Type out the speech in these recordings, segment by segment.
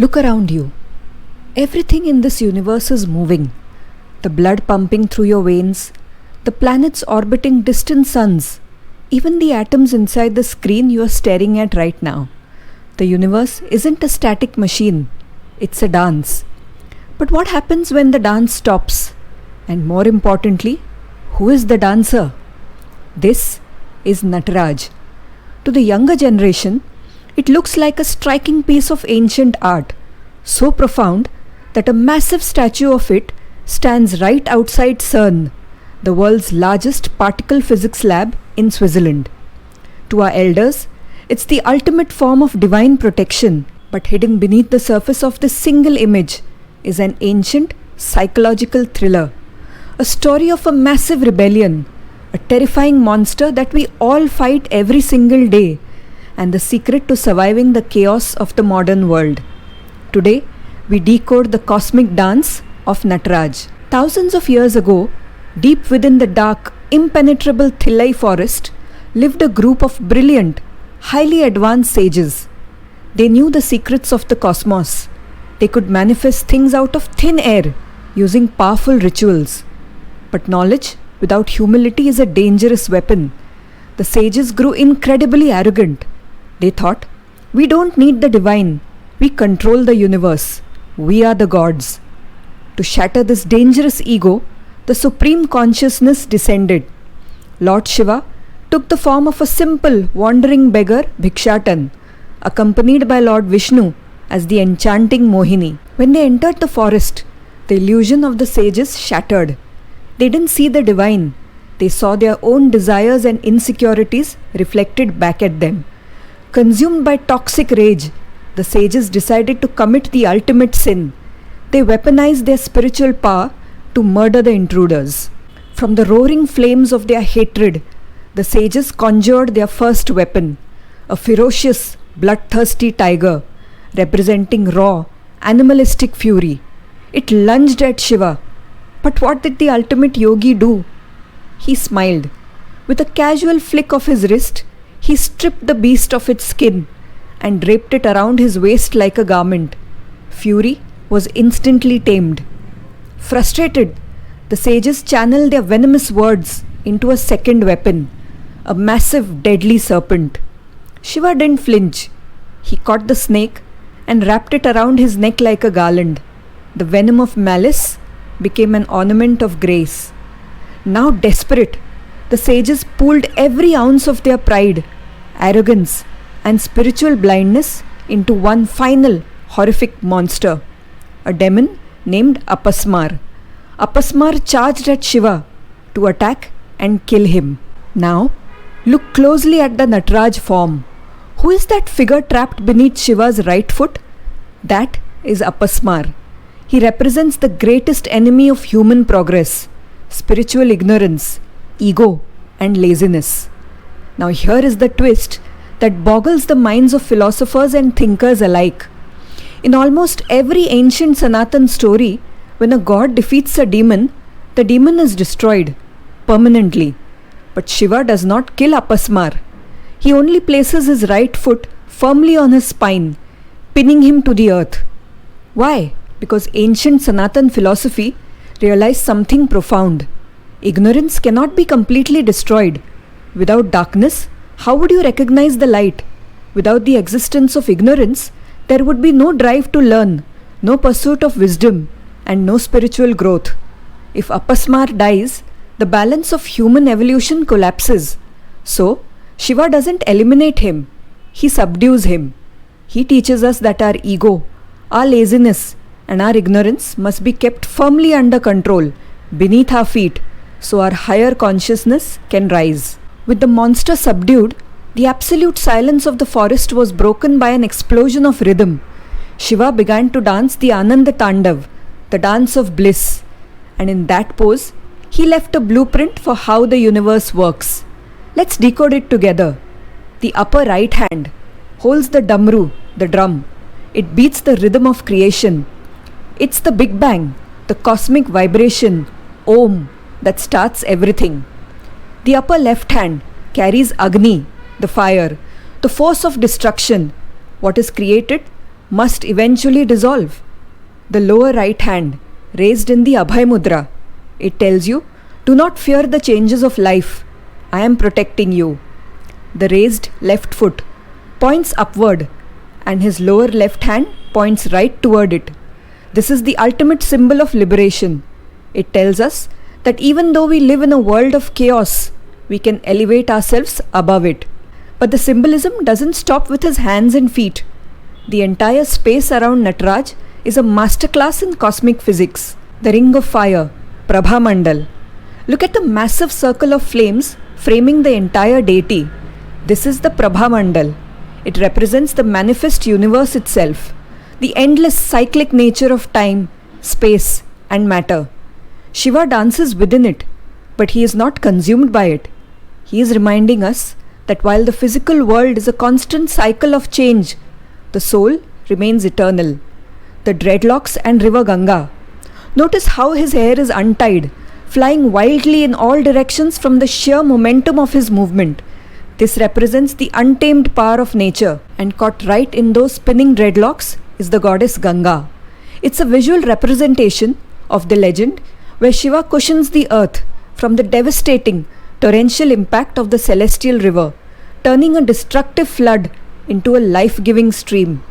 Look around you. Everything in this universe is moving. The blood pumping through your veins, the planets orbiting distant suns, even the atoms inside the screen you are staring at right now. The universe isn't a static machine, it's a dance. But what happens when the dance stops? And more importantly, who is the dancer? This is Nataraja. To the younger generation, it looks like a striking piece of ancient art, so profound that a massive statue of it stands right outside CERN, the world's largest particle physics lab in Switzerland. To our elders, it's the ultimate form of divine protection, but hidden beneath the surface of this single image is an ancient psychological thriller, a story of a massive rebellion, a terrifying monster that we all fight every single day, and the secret to surviving the chaos of the modern world. Today, we decode the cosmic dance of Nataraja. Thousands of years ago, deep within the dark, impenetrable Thillai forest, lived a group of brilliant, highly advanced sages. They knew the secrets of the cosmos. They could manifest things out of thin air using powerful rituals. But knowledge without humility is a dangerous weapon. The sages grew incredibly arrogant. They thought, we don't need the divine. We control the universe. We are the gods. To shatter this dangerous ego, the supreme consciousness descended. Lord Shiva took the form of a simple, wandering beggar, Bhikshatan, accompanied by Lord Vishnu as the enchanting Mohini. When they entered the forest, the illusion of the sages shattered. They didn't see the divine. They saw their own desires and insecurities reflected back at them. Consumed by toxic rage, the sages decided to commit the ultimate sin. They weaponized their spiritual power to murder the intruders. From the roaring flames of their hatred, the sages conjured their first weapon, a ferocious, bloodthirsty tiger, representing raw, animalistic fury. It lunged at Shiva. But what did the ultimate yogi do? He smiled. With a casual flick of his wrist, he stripped the beast of its skin and draped it around his waist like a garment. Fury was instantly tamed. Frustrated, the sages channeled their venomous words into a second weapon, a massive, deadly serpent. Shiva didn't flinch. He caught the snake and wrapped it around his neck like a garland. The venom of malice became an ornament of grace. Now desperate, the sages pooled every ounce of their pride, arrogance, and spiritual blindness into one final, horrific monster, a demon named Apasmara. Apasmara charged at Shiva to attack and kill him. Now, look closely at the Nataraja form. Who is that figure trapped beneath Shiva's right foot? That is Apasmara. He represents the greatest enemy of human progress, spiritual ignorance, ego, and laziness. Now here is the twist that boggles the minds of philosophers and thinkers alike. In almost every ancient Sanatan story, when a god defeats a demon, the demon is destroyed permanently. But Shiva does not kill Apasmara. He only places his right foot firmly on his spine, pinning him to the earth. Why? Because ancient Sanatan philosophy realized something profound. Ignorance cannot be completely destroyed. Without darkness, how would you recognize the light? Without the existence of ignorance, there would be no drive to learn, no pursuit of wisdom, and no spiritual growth. If Apasmara dies, the balance of human evolution collapses. So, Shiva doesn't eliminate him, he subdues him. He teaches us that our ego, our laziness, and our ignorance must be kept firmly under control, beneath our feet, so our higher consciousness can rise. With the monster subdued, the absolute silence of the forest was broken by an explosion of rhythm. Shiva began to dance the Ananda Tandava, the dance of bliss, and in that pose, he left a blueprint for how the universe works. Let's decode it together. The upper right hand holds the Damru, the drum. It beats the rhythm of creation. It's the Big Bang, the cosmic vibration, Om, that starts everything. The upper left hand carries Agni, the fire, the force of destruction. What is created must eventually dissolve. The lower right hand, raised in the Abhaya Mudra, it tells you, do not fear the changes of life. I am protecting you. The raised left foot points upward and his lower left hand points right toward it. This is the ultimate symbol of liberation. It tells us that even though we live in a world of chaos, we can elevate ourselves above it. But the symbolism doesn't stop with his hands and feet. The entire space around Nataraja is a masterclass in cosmic physics. The ring of fire, Prabha Mandal. Look at the massive circle of flames framing the entire deity. This is the Prabha Mandal. It represents the manifest universe itself, the endless cyclic nature of time, space, and matter. Shiva dances within it, but he is not consumed by it. He is reminding us that while the physical world is a constant cycle of change, the soul remains eternal. The dreadlocks and river Ganga. Notice how his hair is untied, flying wildly in all directions from the sheer momentum of his movement. This represents the untamed power of nature, and caught right in those spinning dreadlocks is the goddess Ganga. It's a visual representation of the legend where Shiva cushions the earth from the devastating torrential impact of the celestial river, turning a destructive flood into a life-giving stream.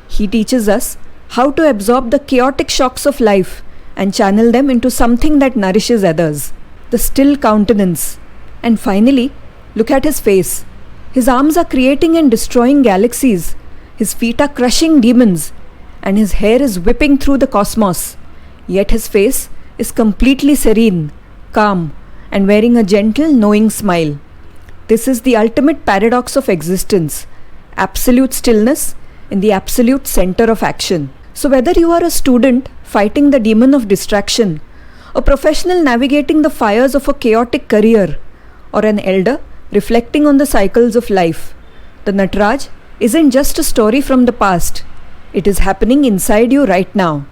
He teaches us how to absorb the chaotic shocks of life and channel them into something that nourishes others. The still countenance. And finally, look at his face. His arms are creating and destroying galaxies. His feet are crushing demons. And his hair is whipping through the cosmos. Yet his face is completely serene, calm, and wearing a gentle, knowing smile. This is the ultimate paradox of existence. Absolute stillness in the absolute center of action. So whether you are a student fighting the demon of distraction, a professional navigating the fires of a chaotic career, or an elder reflecting on the cycles of life, the Nataraja isn't just a story from the past. It is happening inside you right now.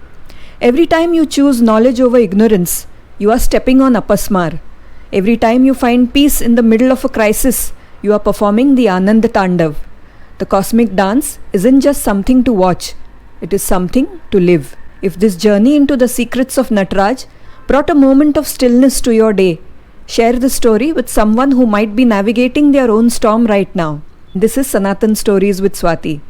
Every time you choose knowledge over ignorance, you are stepping on Apasmara. Every time you find peace in the middle of a crisis, you are performing the Ananda Tandava. The cosmic dance isn't just something to watch, it is something to live. If this journey into the secrets of Nataraja brought a moment of stillness to your day, share the story with someone who might be navigating their own storm right now. This is Sanatan Stories with Swati.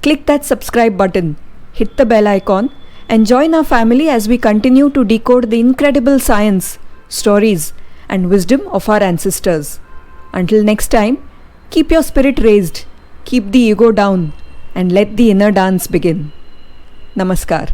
Click that subscribe button, hit the bell icon, and join our family as we continue to decode the incredible science, stories, and wisdom of our ancestors. Until next time, keep your spirit raised, keep the ego down, and let the inner dance begin. Namaskar.